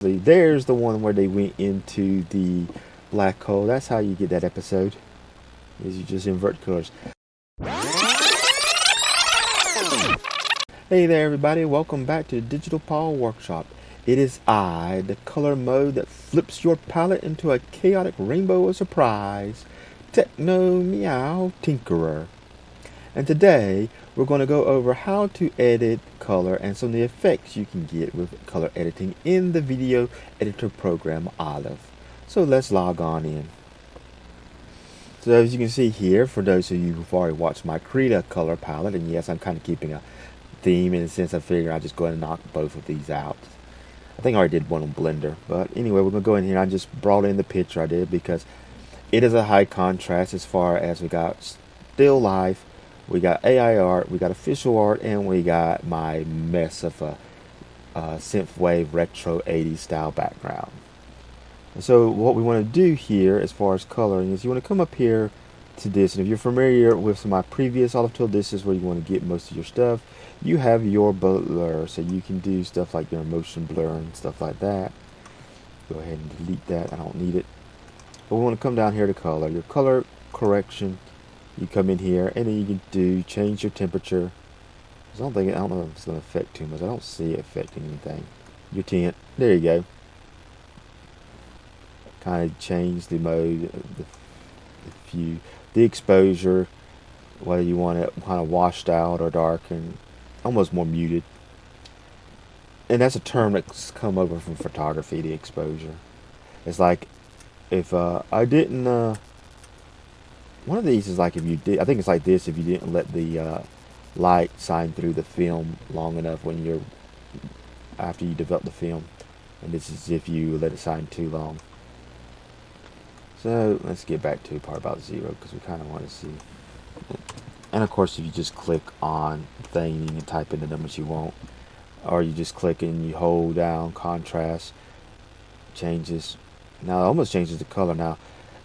There's the one where they went into the black hole. That's how you get that episode, is you just invert colors. Hey there everybody, welcome back to the Digital Paul Workshop. It is I, the color mode that flips your palette into a chaotic rainbow of surprise, Techno Meow Tinkerer. And today we're going to go over how to edit color and some of the effects you can get with color editing in the video editor program Olive. So let's log on in. So as you can see here, for those of you who've already watched my Krita color palette, and yes, I'm kind of keeping a theme in the sense I figured I'd just go ahead and knock both of these out. I think I already did one on Blender, but anyway, we're going to go in here. I just brought in the picture I did because it is a high contrast as far as we got still life, we got AI art, we got official art, and we got my mess of a synthwave retro 80s style background. And so what we want to do here as far as coloring is you want to come up here to this, and if you're familiar with some of my previous Olive Tool, this is where you want to get most of your stuff. You have your blur, so you can do stuff like your motion blur and stuff like that. Go ahead and delete that, I don't need it. But we want to come down here to color, your color correction. You come in here and then you can do change your temperature. I don't know if it's going to affect too much. I don't see it affecting anything. Your tint, there you go. Kind of change the mode, the exposure, whether you want it kind of washed out or dark and almost more muted. And that's a term that's come over from photography, the exposure. It's like if I didn't one of these is like if you did, I think it's like this, if you didn't let the light shine through the film long enough when you're after you develop the film, and this is if you let it shine too long. So let's get back to the part about zero because we kind of want to see. And of course, if you just click on the thing, you can type in the numbers you want, or you just click and you hold down contrast, changes. Now it almost changes the color. Now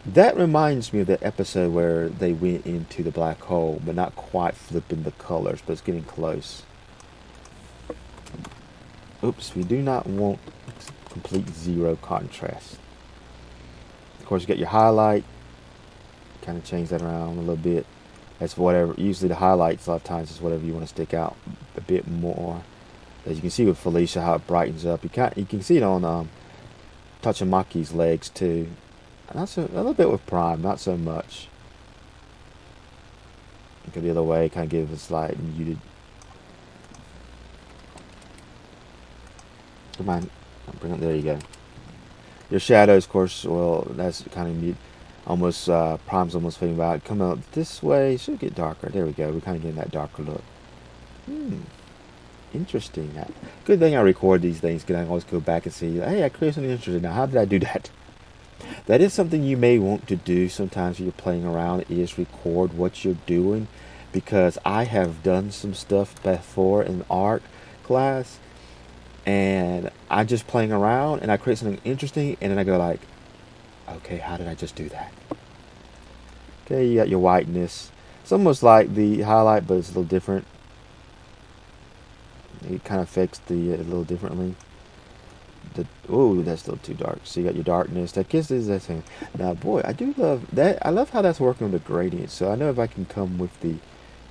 that reminds me of the episode where they went into the black hole, but not quite flipping the colors, but it's getting close. Oops, we do not want complete zero contrast. Of course, you get your highlight, kind of change that around a little bit. That's whatever, usually the highlights a lot of times is whatever you want to stick out a bit more. As you can see with Felicia, how it brightens up. You can see it on Tachamaki's legs too. Not so, a little bit with Prime, not so much. Go the other way, kind of give it a slight muted. Come on, bring it. There you go. Your shadows, of course, well, that's kind of mute. Almost Prime's almost fading out. Come out this way, should get darker. There we go. We're kind of getting that darker look. Interesting. Good thing I record these things because I can always go back and see, hey, I created something interesting. Now, how did I do that? That is something you may want to do sometimes when you're playing around, is record what you're doing, because I have done some stuff before in art class and I'm just playing around and I create something interesting and then I go like, okay, how did I just do that? Okay, you got your whiteness. It's almost like the highlight, but it's a little different. It kind of affects the a little differently. Oh, that's a little too dark. So you got your darkness. That kisses that thing. Now, boy, I do love that. I love how that's working on the gradient. So I know if I can come with the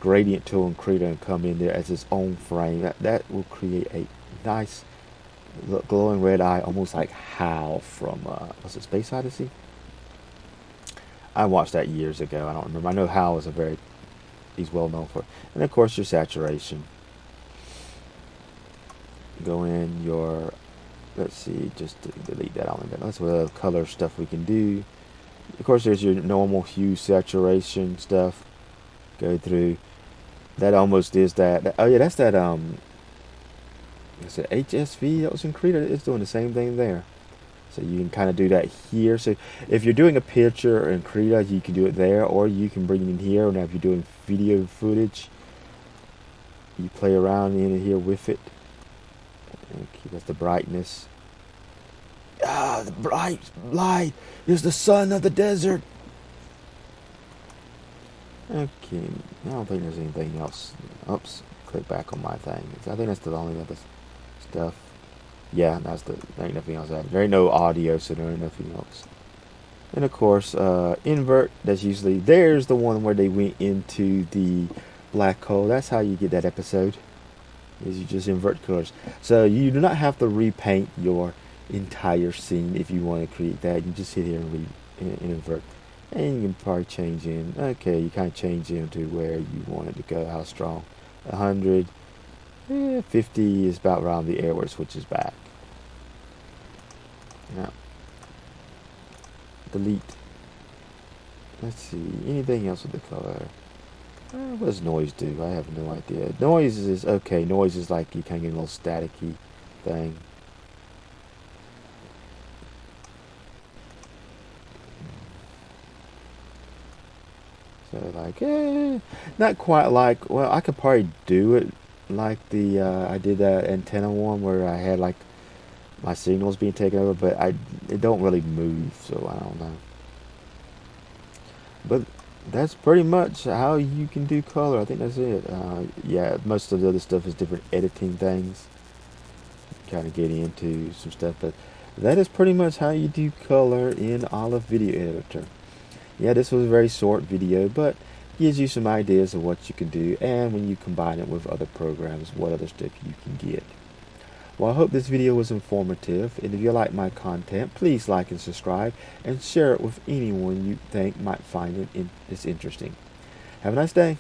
gradient tool and Krita and come in there as its own frame, that will create a nice glowing red eye, almost like Hal from was it Space Odyssey? I watched that years ago. I don't remember. I know Hal is he's well known for it. And of course your saturation. Go in your, let's see, just delete that on there. That's what other color stuff we can do. Of course there's your normal hue saturation stuff. Go through. That almost is that. Oh yeah, that's that it's an HSV that was in Krita. It's doing the same thing there. So you can kind of do that here. So if you're doing a picture in Krita, you can do it there, or you can bring it in here. And if you're doing video footage, you play around in here with it. Okay, that's the brightness. Ah, the bright light is the sun of the desert. Okay, I don't think there's anything else. Oops, click back on my thing. I think that's the only other stuff. Yeah, there ain't nothing else happening. There ain't no audio, so there ain't nothing else. And of course, invert, there's the one where they went into the black hole. That's how you get that episode, is you just invert colors. So you do not have to repaint your entire scene if you want to create that. You just hit here and invert. And you can probably change okay, you kind of change into where you want it to go, how strong. 100, 50 is about around the air where it switches back. Now, delete. Let's see, anything else with the color? What does noise do? I have no idea. Noise is okay. Noise is like you kind of get a little staticky thing. So like, not quite like. Well, I could probably do it like the I did that antenna one where I had like my signals being taken over, but it don't really move, so I don't know. But that's pretty much how you can do color. I think that's it. Yeah, most of the other stuff is different editing things. Kind of getting into some stuff, but that is pretty much how you do color in Olive Video Editor. Yeah, this was a very short video, but gives you some ideas of what you can do, and when you combine it with other programs, what other stuff you can get. Well, I hope this video was informative, and if you like my content, please like and subscribe, and share it with anyone you think might find it interesting. Have a nice day.